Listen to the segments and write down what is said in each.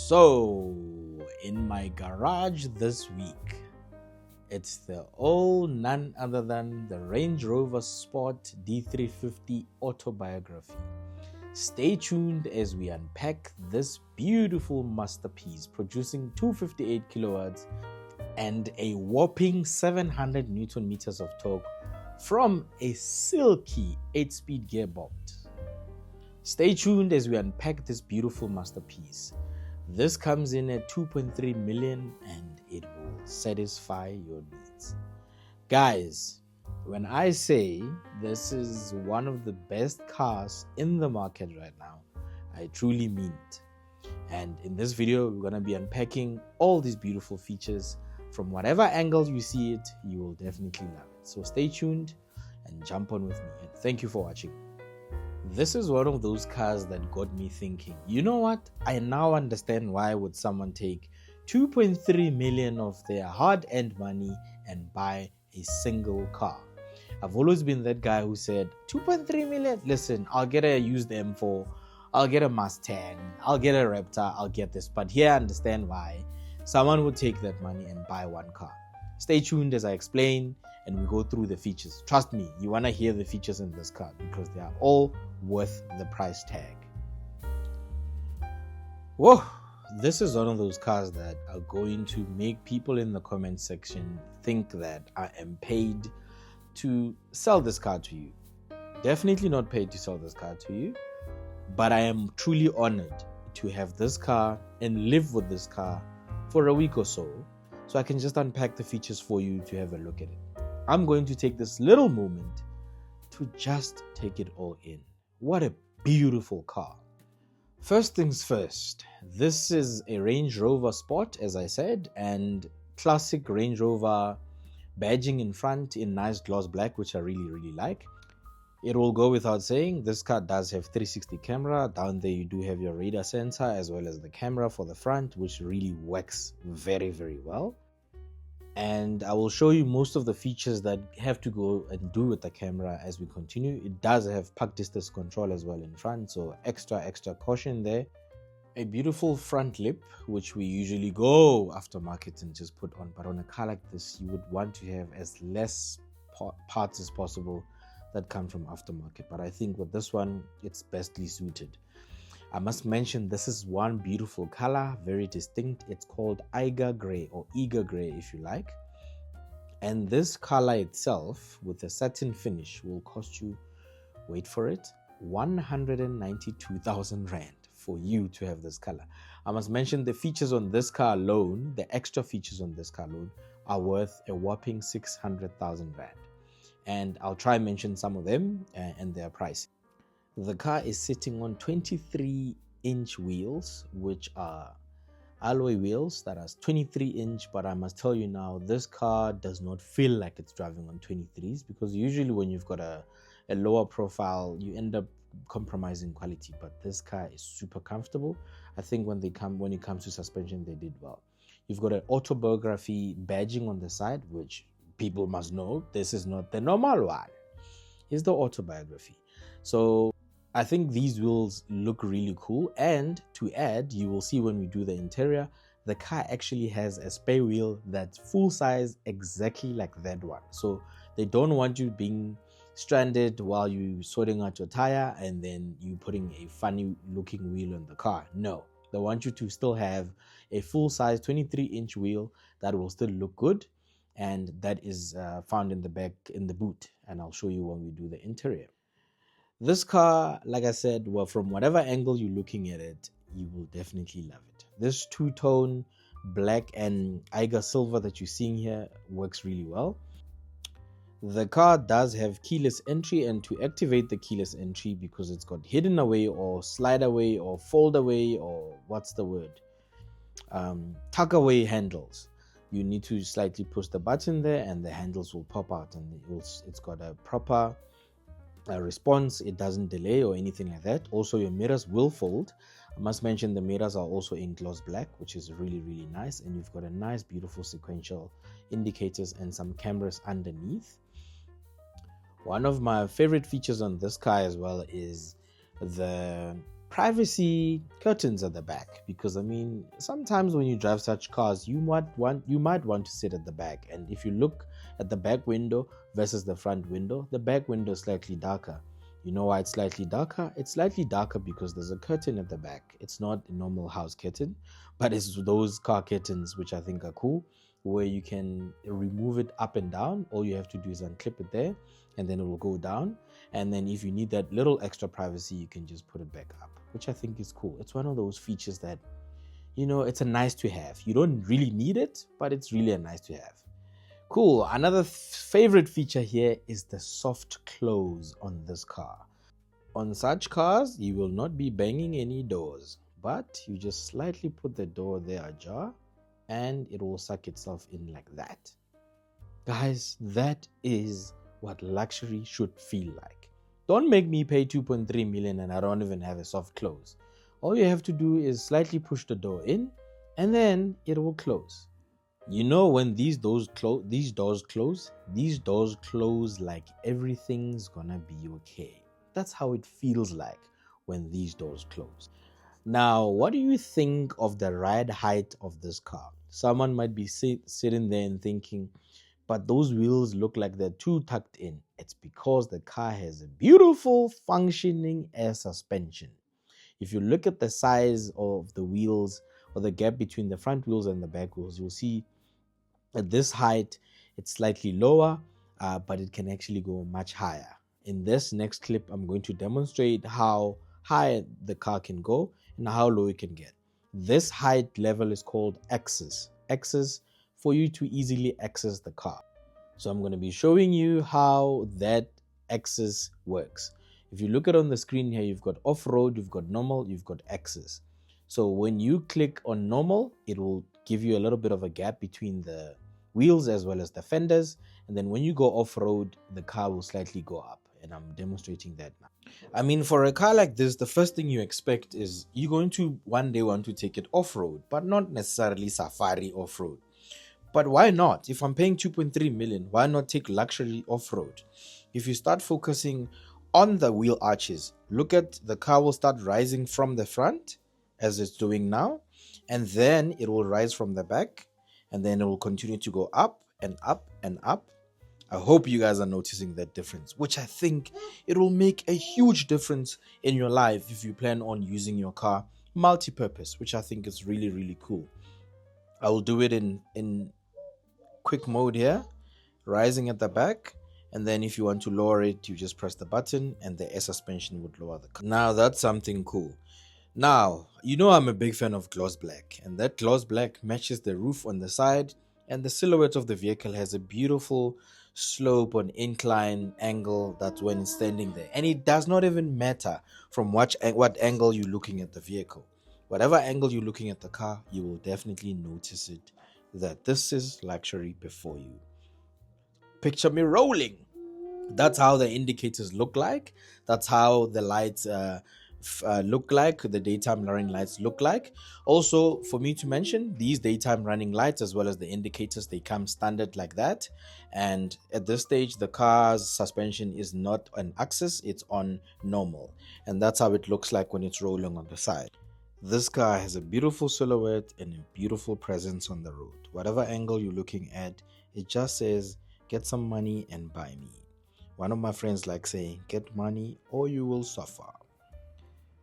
So, in my garage this week, it's the none other than the Range Rover Sport D350 Autobiography. Stay tuned as we unpack this beautiful masterpiece producing 258 kilowatts and a whopping 700 Newton meters of torque from a silky 8-speed gearbox. Stay tuned as we unpack this beautiful masterpiece. This comes in at 2.3 million and it will satisfy your needs. Guys, when I say this is one of the best cars in the market right now, I truly mean it. And in this video, we're going to be unpacking all these beautiful features. From whatever angle you see it, you will definitely love it. So stay tuned and jump on with me. And thank you for watching. This is one of those cars that got me thinking, you know what? I now understand why would someone take 2.3 million of their hard-earned money and buy a single car. I've always been that guy who said, 2.3 million? Listen, I'll get a used M4, I'll get a Mustang, I'll get a Raptor, I'll get this. But here I understand why someone would take that money and buy one car. Stay tuned as I explain and we go through the features. Trust me, you want to hear the features in this car because they are all worth the price tag. Whoa, this is one of those cars that are going to make people in the comment section think that I am paid to sell this car to you. Definitely not paid to sell this car to you, but I am truly honored to have this car and live with this car for a week or so I can just unpack the features for you to have a look at it. I'm going to take this little moment to just take it all in. What a beautiful car. First things first, this is a Range Rover Sport, as I said, and classic Range Rover badging in front in nice gloss black, which I really like. It will go without saying, this car does have 360 camera. Down there you do have your radar sensor as well as the camera for the front, which really works very well. And I will show you most of the features that have to go and do with the camera as we continue. It does have park distance control as well in front, so extra caution there. A beautiful front lip, which we usually go aftermarket and just put on, but on a car like this you would want to have as less parts as possible that come from aftermarket, but I think with this one it's bestly suited. I must mention this is one beautiful color, very distinct. It's called Eiger Grey or Eiger Grey if you like, and this color itself with a satin finish will cost you, wait for it, 192,000 rand for you to have this color. I must mention the features on this car alone, the extra features on this car alone are worth a whopping 600,000 rand. And I'll try and mention some of them and their price. The car is sitting on 23-inch wheels, which are alloy wheels that are 23-inch, but I must tell you now, this car does not feel like it's driving on 23s, because usually when you've got a lower profile, you end up compromising quality, but this car is super comfortable. I think when it comes to suspension, they did well. You've got an Autobiography badging on the side, which people must know this is not the normal one. It's the Autobiography. So I think these wheels look really cool, and to add, you will see when we do the interior, the car actually has a spare wheel that's full size exactly like that one. So they don't want you being stranded while you sorting out your tire and then you putting a funny looking wheel on the car. No, they want you to still have a full size 23-inch wheel that will still look good, and that is found in the back in the boot, and I'll show you when we do the interior. This car, like I said, well, from whatever angle you're looking at it, you will definitely love it. This two-tone black and Eiger silver that you're seeing here works really well. The car does have keyless entry, and to activate the keyless entry, because it's got hidden away or slide away or fold away or what's the word, tuck away handles, you need to slightly push the button there and the handles will pop out, and it's got a proper response. It doesn't delay or anything like that. Also, your mirrors will fold. I must mention the mirrors are also in gloss black, which is really nice, and you've got a nice beautiful sequential indicators and some cameras underneath. One of my favorite features on this car as well is the Privacy curtains at the back, because I mean sometimes when you drive such cars you might want to sit at the back, and if you look at the back window versus the front window, the back window is slightly darker. You know why it's slightly darker? It's slightly darker because there's a curtain at the back. It's not a normal house curtain, but it's those car curtains which I think are cool, where you can remove it up and down. All you have to do is unclip it there, and then it will go down. And then if you need that little extra privacy, you can just put it back up, which I think is cool. It's one of those features that, it's a nice to have. You don't really need it, but it's really a nice to have. Cool. Another favorite feature here is the soft close on this car. On such cars, you will not be banging any doors, but you just slightly put the door there ajar and it will suck itself in like that. Guys, that is what luxury should feel like. Don't make me pay 2.3 million and I don't even have a soft close. All you have to do is slightly push the door in and then it will close. When these doors close like everything's gonna be okay. That's how it feels like when these doors close. Now, what do you think of the ride height of this car? Someone might be sitting there and thinking, but those wheels look like they're too tucked in. It's because the car has a beautiful functioning air suspension. If you look at the size of the wheels or the gap between the front wheels and the back wheels, you'll see at this height it's slightly lower, but it can actually go much higher. In this next clip, I'm going to demonstrate how high the car can go and how low it can get. This height level is called access for you to easily access the car. So I'm going to be showing you how that access works. If you look at on the screen here, you've got off-road, you've got normal, you've got access. So when you click on normal, it will give you a little bit of a gap between the wheels as well as the fenders. And then when you go off-road, the car will slightly go up. And I'm demonstrating that now. I mean, for a car like this, the first thing you expect is you're going to one day want to take it off-road, but not necessarily safari off-road. But why not? If I'm paying 2.3 million, why not take luxury off-road? If you start focusing on the wheel arches, look at the car will start rising from the front as it's doing now, and then it will rise from the back, and then it will continue to go up and up and up. I hope you guys are noticing that difference, which I think it will make a huge difference in your life if you plan on using your car multi-purpose, which I think is really, really cool. I will do it in quick mode here, rising at the back, and then if you want to lower it, you just press the button and the air suspension would lower the car. Now that's something cool. Now, I'm a big fan of gloss black, and that gloss black matches the roof on the side, and the silhouette of the vehicle has a beautiful slope on incline angle. That's when it's standing there, and it does not even matter from what angle you're looking at the vehicle. Whatever angle you're looking at the car, you will definitely notice it, that this is luxury before you. Picture me rolling. That's how the indicators look like. That's how the lights look like, the daytime running lights look like. Also, for me to mention, these daytime running lights as well as the indicators, they come standard like that. And at this stage, the car's suspension is not on axis, it's on normal, and that's how it looks like when it's rolling on the side. This car has a beautiful silhouette and a beautiful presence on the road. Whatever angle you're looking at, it just says get some money and buy me. One of my friends likes saying, get money or you will suffer.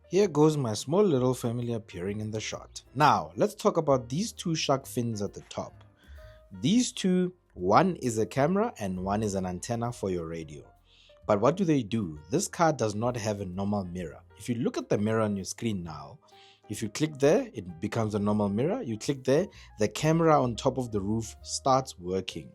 Here goes my small little family appearing in the shot. Now, let's talk about these two shark fins at the top. These two, one is a camera and one is an antenna for your radio. But what do? This car does not have a normal mirror. If you look at the mirror on your screen now, if you click there, it becomes a normal mirror. You click there, the camera on top of the roof starts working.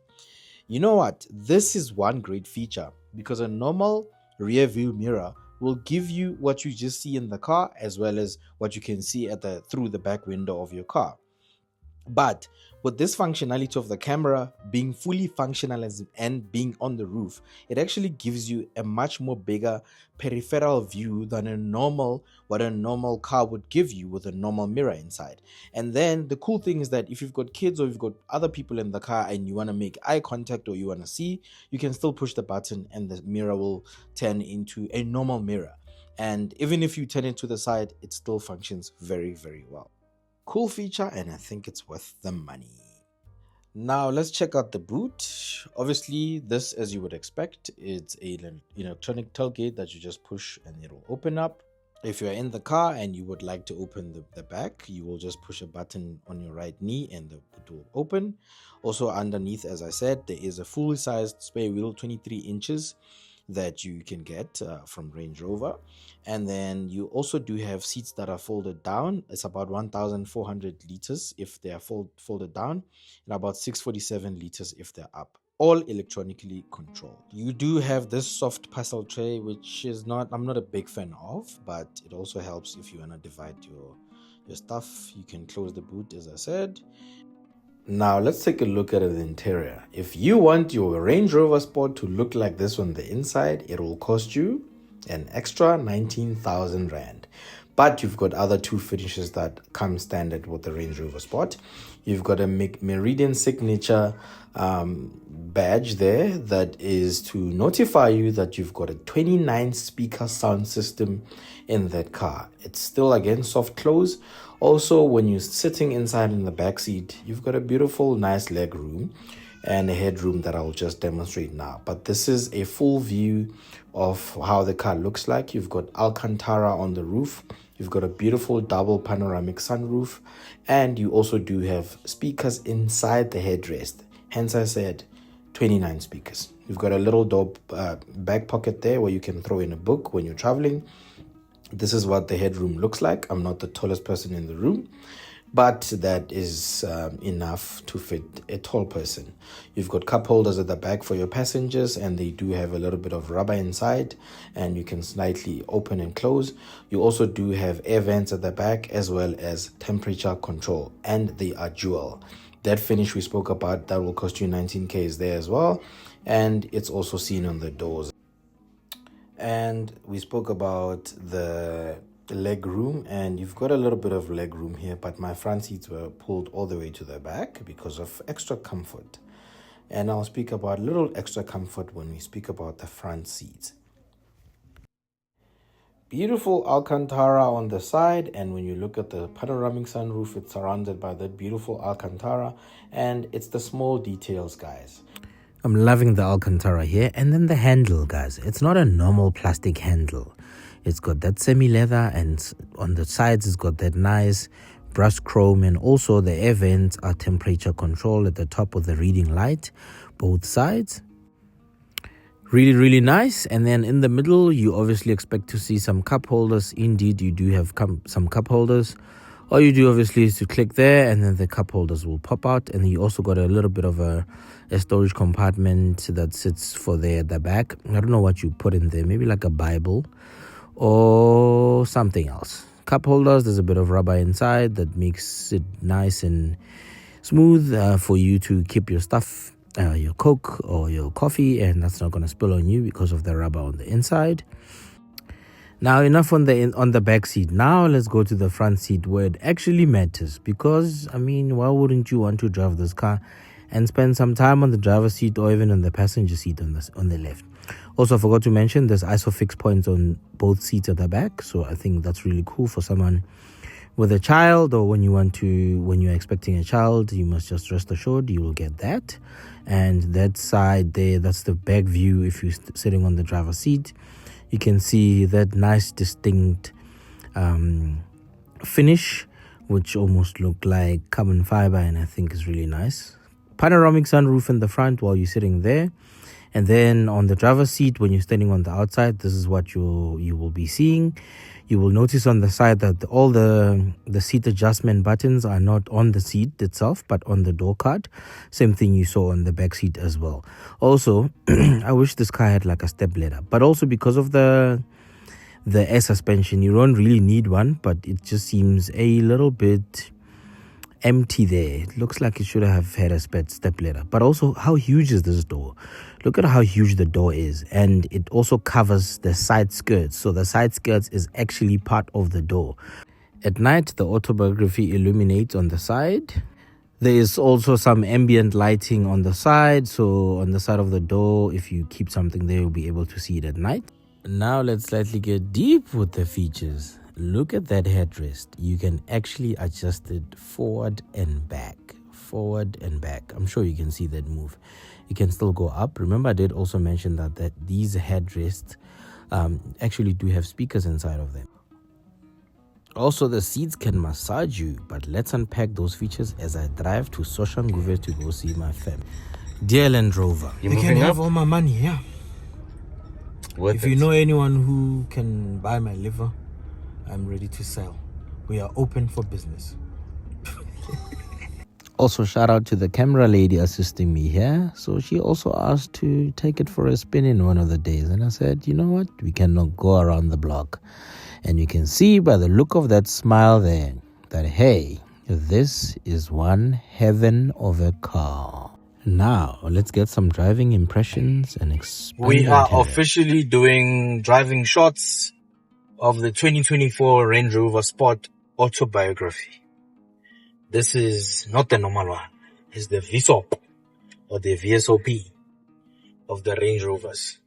You know what? This is one great feature, because a normal rear view mirror will give you what you just see in the car as well as what you can see through the back window of your car. But with this functionality of the camera being fully functional and being on the roof, it actually gives you a much more bigger peripheral view than what a normal car would give you with a normal mirror inside. And then the cool thing is that if you've got kids or you've got other people in the car and you want to make eye contact or you want to see, you can still push the button and the mirror will turn into a normal mirror. And even if you turn it to the side, it still functions very, very well. Cool feature, and I think it's worth the money. Now let's check out the boot. Obviously, this, as you would expect, it's an electronic tailgate that you just push and it'll open up. If you're in the car and you would like to open the back, you will just push a button on your right knee and the boot will open. Also underneath, as I said, there is a fully sized spare wheel, 23 inches, that you can get from Range Rover. And then you also do have seats that are folded down. It's about 1,400 liters if they are folded down, and about 647 liters if they're up, all electronically controlled. You do have this soft parcel tray, which is I'm not a big fan of, but it also helps if you want to divide your stuff. You can close the boot, as I said. Now let's take a look at the interior. If you want your Range Rover Sport to look like this on the inside, it will cost you an extra 19,000 Rand. But you've got other two finishes that come standard with the Range Rover Sport. You've got a Meridian signature badge there that is to notify you that you've got a 29 speaker sound system in that car. It's still, again, soft close. Also, when you're sitting inside in the back seat, you've got a beautiful, nice leg room and a headroom that I'll just demonstrate now. But this is a full view of how the car looks like. You've got Alcantara on the roof. You've got a beautiful double panoramic sunroof, and you also do have speakers inside the headrest. Hence, I said 29 speakers. You've got a little door back pocket there where you can throw in a book when you're traveling. This is what the headroom looks like. I'm not the tallest person in the room, but that is enough to fit a tall person. You've got cup holders at the back for your passengers, and they do have a little bit of rubber inside, and you can slightly open and close. You also do have air vents at the back, as well as temperature control, and they are dual. That finish we spoke about, that will cost you 19K, is there as well, and it's also seen on the doors. And we spoke about the leg room, and you've got a little bit of leg room here, but my front seats were pulled all the way to the back because of extra comfort. And I'll speak about a little extra comfort when we speak about the front seats. Beautiful Alcantara on the side, and when you look at the panoramic sunroof, it's surrounded by that beautiful Alcantara, and it's the small details, guys. I'm loving the Alcantara here. And then the handle, guys. It's not a normal plastic handle. It's got that semi-leather, and on the sides it's got that nice brushed chrome, and also the air vents are temperature control at the top of the reading light, both sides. Really, really nice. And then in the middle, you obviously expect to see some cup holders. Indeed, you do have some cup holders. All you do obviously is to click there, and then the cup holders will pop out. And then you also got a little bit of a storage compartment that sits for the back. I don't know what you put in there, maybe like a Bible or something else. Cup holders, there's a bit of rubber inside that makes it nice and smooth for you to keep your stuff, your Coke or your coffee, and that's not going to spill on you because of the rubber on the inside. Now, enough on the back seat. Now let's go to the front seat, where it actually matters, because I mean, why wouldn't you want to drive this car and spend some time on the driver's seat or even on the passenger seat on the left? Also, I forgot to mention there's ISOFIX points on both seats at the back, so I think that's really cool for someone with a child, or when you're expecting a child, you must just rest assured you will get that. And that side there, that's the back view. If you're sitting on the driver's seat, you can see that nice distinct finish, which almost look like carbon fiber, and I think is really nice. Panoramic sunroof in the front while you're sitting there. And then on the driver's seat, when you're standing on the outside, this is what you will be seeing. You will notice on the side that all the seat adjustment buttons are not on the seat itself, but on the door card. Same thing you saw on the back seat as well. Also, I wish this car had like a step ladder, but also because of the air suspension, you don't really need one, but it just seems a little bit empty there. It looks like it should have had a step ladder. But also, how huge is this door? Look at how huge the door is, and it also covers the side skirts. So the side skirts is actually part of the door. At night, the Autobiography illuminates on the side. There is also some ambient lighting on the side. So on the side of the door, if you keep something there, you'll be able to see it at night. Now let's slightly get deep with the features. Look at that headrest. You can actually adjust it forward and back. Forward and back. I'm sure you can see that move. You can still go up. Remember, I did also mention that these headrests actually do have speakers inside of them. Also, the seats can massage you, but let's unpack those features as I drive to Soshanguve to go see my fam. Dear Land Rover, you can have all my money, yeah. If you know anyone who can buy my liver, I'm ready to sell. We are open for business. Also, shout out to the camera lady assisting me here. So she also asked to take it for a spin in one of the days. And I said, you know what? We cannot go around the block. And you can see by the look of that smile there that, hey, this is one heaven of a car. Now, let's get some driving impressions and expand. We are officially doing driving shots of the 2024 Range Rover Sport Autobiography. This is not the normal one. It's the VSOP or the VSOP of the Range Rovers.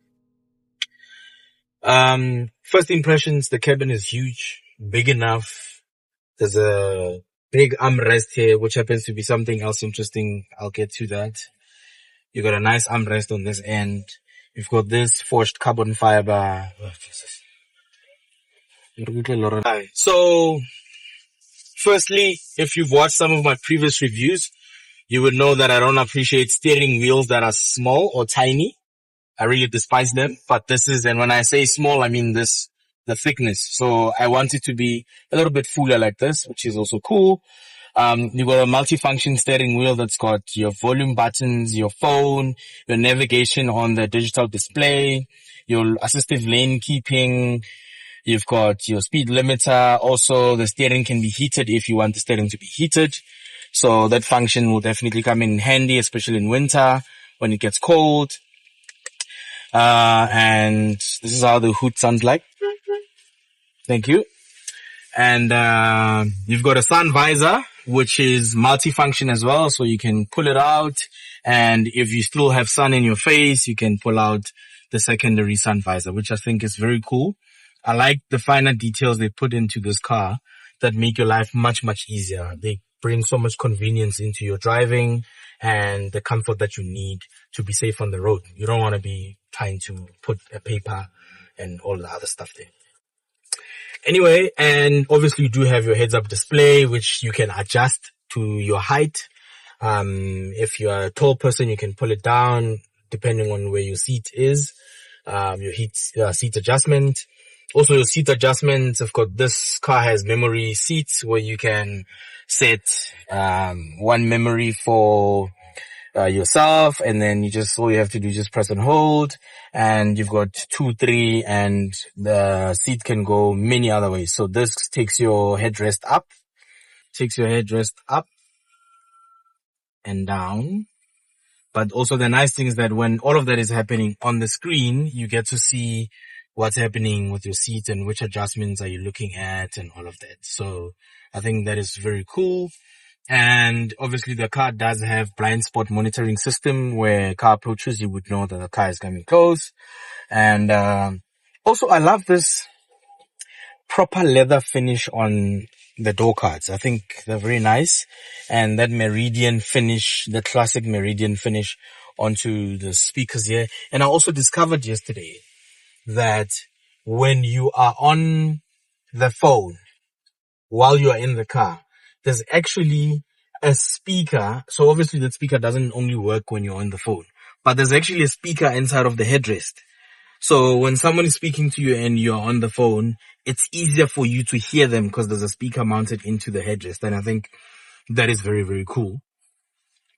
First impressions, the cabin is huge, big enough. There's a big armrest here, which happens to be something else interesting. I'll get to that. You got a nice armrest on this end. You've got this forged carbon fiber. Oh, Jesus. So, firstly, if you've watched some of my previous reviews, you would know that I don't appreciate steering wheels that are small or tiny. I really despise them. But this is, and when I say small, I mean the thickness. So I want it to be a little bit fuller like this, which is also cool. You've got a multi-function steering wheel that's got your volume buttons, your phone, your navigation on the digital display, your assistive lane keeping. You've got your speed limiter. Also, the steering can be heated if you want the steering to be heated. So that function will definitely come in handy, especially in winter when it gets cold. And this is how the hood sounds like. Thank you. And you've got a sun visor, which is multifunction as well. So you can pull it out. And if you still have sun in your face, you can pull out the secondary sun visor, which I think is very cool. I like the finer details they put into this car that make your life much, much easier. They bring so much convenience into your driving and the comfort that you need to be safe on the road. You don't want to be trying to put a paper and all the other stuff there. Anyway, and obviously you do have your heads-up display, which you can adjust to your height. If you're a tall person, you can pull it down depending on where your seat is. Your seat adjustment. Also, your seat adjustments, of course, this car has memory seats where you can set one memory for yourself, and then all you have to do is just press and hold, and you've got 2, 3, and the seat can go many other ways. So this takes your headrest up, and down. But also the nice thing is that when all of that is happening on the screen, you get to see what's happening with your seat and which adjustments are you looking at and all of that. So I think that is very cool. And obviously the car does have blind spot monitoring system where car approaches, you would know that the car is coming close. And also I love this proper leather finish on the door cards. I think they're very nice. And that meridian finish, the classic meridian finish onto the speakers here. And I also discovered yesterday that when you are on the phone while you are in the car, there's actually a speaker. So obviously that speaker doesn't only work when you're on the phone, but there's actually a speaker inside of the headrest. So when someone is speaking to you and you're on the phone, it's easier for you to hear them because there's a speaker mounted into the headrest. And I think that is very, very cool.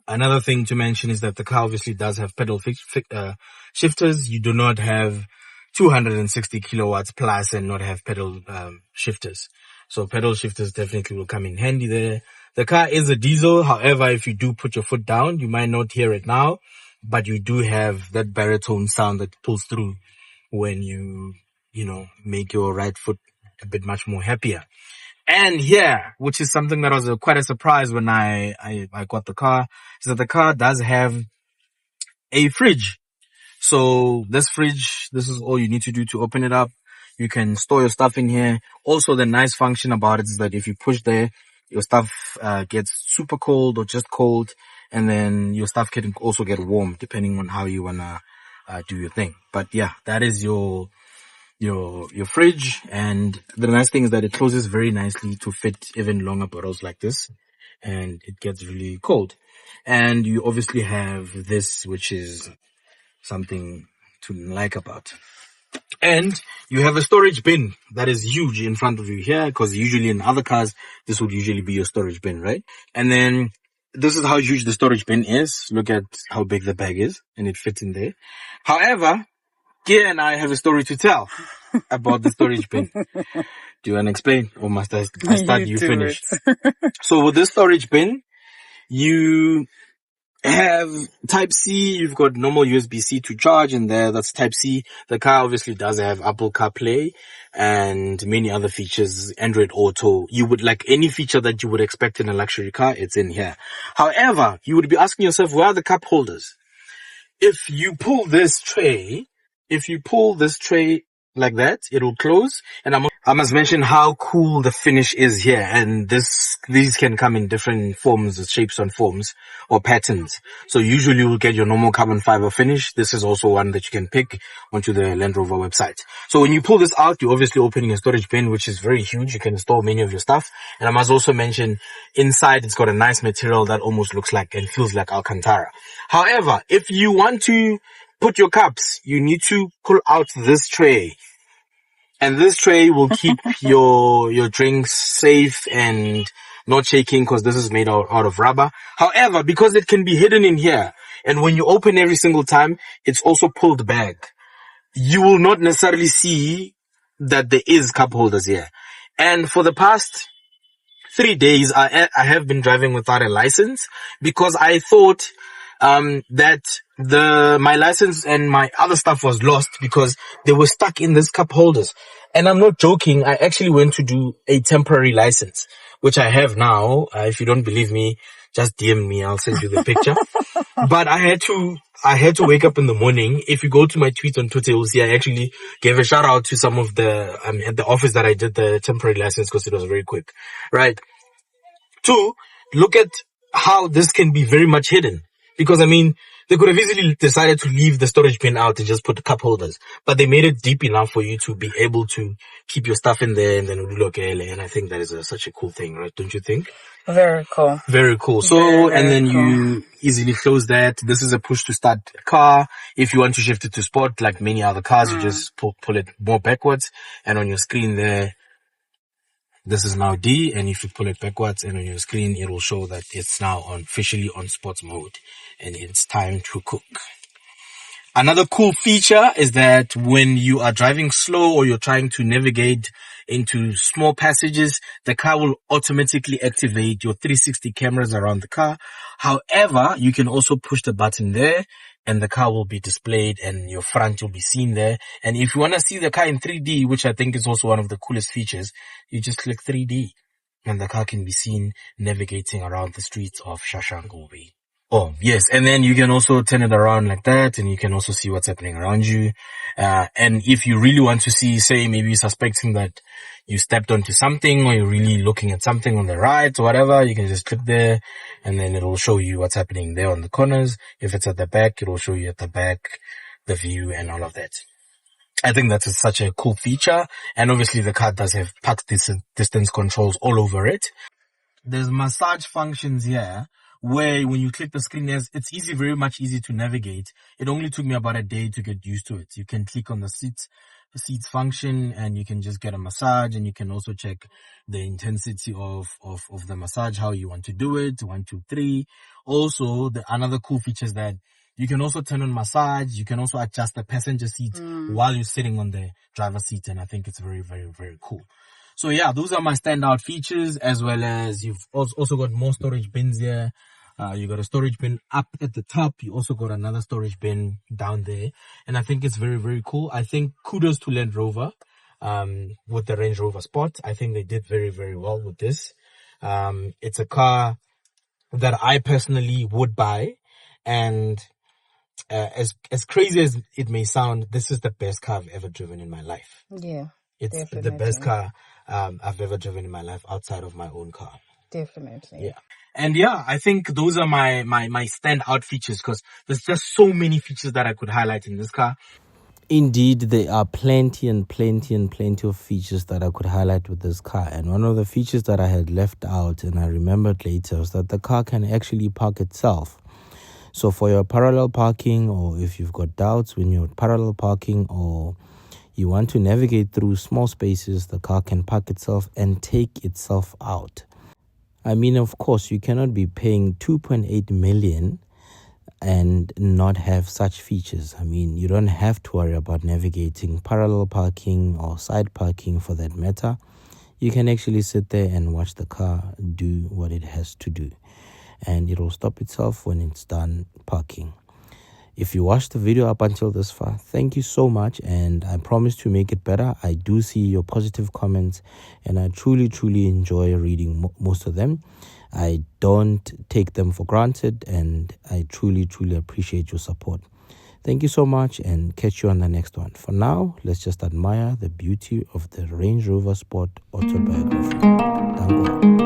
Another thing to mention is that the car obviously does have pedal shifters. You do not have 260 kilowatts plus and not have pedal shifters. So pedal shifters definitely will come in handy there. The car is a diesel. However, if you do put your foot down, you might not hear it now, but you do have that baritone sound that pulls through when you make your right foot a bit much more happier. And here, which is something that was quite a surprise when I got the car, is that the car does have a fridge. So this fridge, this is all you need to do to open it up. You can store your stuff in here. Also, the nice function about it is that if you push there, your stuff gets super cold or just cold, and then your stuff can also get warm depending on how you wanna do your thing. But yeah, that is your fridge. And the nice thing is that it closes very nicely to fit even longer bottles like this, and it gets really cold. And you obviously have this, which is something to like about. And you have a storage bin that is huge in front of you here, because usually in other cars, this would usually be your storage bin, right? And then this is how huge the storage bin is. Look at how big the bag is, and it fits in there. However, Gia and I have a story to tell about the storage bin. Do you want to explain, or must I start? You finish. So with this storage bin, you have Type C, you've got normal USB-C to charge in there, that's Type C. The car obviously does have Apple CarPlay and many other features, Android Auto. You would like any feature that you would expect in a luxury car, it's in here. However, you would be asking yourself, where are the cup holders? If you pull this tray like that, it will close. And I must mention how cool the finish is here. And these can come in different forms, shapes and forms, or patterns. So usually you'll get your normal carbon fiber finish. This is also one that you can pick onto the Land Rover website. So when you pull this out, you're obviously opening a storage bin, which is very huge. You can store many of your stuff. And I must also mention, inside it's got a nice material that almost looks like and feels like Alcantara. However, if you want to put your cups, you need to pull out this tray. And this tray will keep your drinks safe and not shaking, because this is made out of rubber. However, because it can be hidden in here, and when you open every single time, it's also pulled back, you will not necessarily see that there is cup holders here. And for the past 3 days, I have been driving without a license, because I thought that my license and my other stuff was lost because they were stuck in this cup holders. And I'm not joking. I actually went to do a temporary license, which I have now. If you don't believe me, just DM me. I'll send you the picture. But I had to wake up in the morning. If you go to my tweet on Twitter, you'll see I actually gave a shout out to some of at the office that I did the temporary license, because it was very quick, right? 2, look at how this can be very much hidden. Because, I mean, they could have easily decided to leave the storage bin out and just put the cup holders. But they made it deep enough for you to be able to keep your stuff in there, and then look at it. And I think that is such a cool thing, right? Don't you think? Very cool. Very cool. So, very, and then you easily close that. This is a push to start car. If you want to shift it to sport, like many other cars, you just pull it more backwards. And on your screen there, this is now D, and if you pull it backwards and on your screen, it will show that it's now officially on sports mode and it's time to cook. Another cool feature is that when you are driving slow or you're trying to navigate into small passages, the car will automatically activate your 360 cameras around the car. However, you can also push the button there and the car will be displayed and your front will be seen there. And if you want to see the car in 3D, which I think is also one of the coolest features, you just click 3D and the car can be seen navigating around the streets of Shashangobe. Oh, yes. And then you can also turn it around like that, and you can also see what's happening around you. And if you really want to see, say, maybe you're suspecting that you stepped onto something, or you're really looking at something on the right or whatever, you can just click there and then it will show you what's happening there on the corners. If it's at the back, it will show you at the back, the view and all of that. I think that's such a cool feature. And obviously the car does have park distance controls all over it. There's massage functions here, where when you click the screen, it's very much easy to navigate. It only took me about a day to get used to it. You can click on the seats function and you can just get a massage, and you can also check the intensity of the massage, how you want to do it, 1, 2, 3. Also, another cool feature is that you can also turn on massage. You can also adjust the passenger seat while you're sitting on the driver's seat, and I think it's very, very, very cool. So yeah, those are my standout features, as well as you've also got more storage bins here. You got a storage bin up at the top. You also got another storage bin down there. And I think it's very, very cool. I think kudos to Land Rover, with the Range Rover Sport. I think they did very, very well with this. It's a car that I personally would buy. And as crazy as it may sound, this is the best car I've ever driven in my life. Yeah, it's definitely the best car I've ever driven in my life outside of my own car. Definitely. Yeah. And yeah, I think those are my standout features, because there's just so many features that I could highlight in this car. Indeed, there are plenty of features that I could highlight with this car. And one of the features that I had left out and I remembered later was that the car can actually park itself. So for your parallel parking, or if you've got doubts when you're parallel parking, or you want to navigate through small spaces, the car can park itself and take itself out. I mean, of course, you cannot be paying 2.8 million and not have such features. I mean, you don't have to worry about navigating parallel parking or side parking for that matter. You can actually sit there and watch the car do what it has to do, and it will stop itself when it's done parking. If you watched the video up until this far, thank you so much, and I promise to make it better. I do see your positive comments, and I truly enjoy reading most of them. I don't take them for granted, and I truly appreciate your support. Thank you so much, and catch you on the next one. For now, let's just admire the beauty of the Range Rover Sport Autobiography. Dango.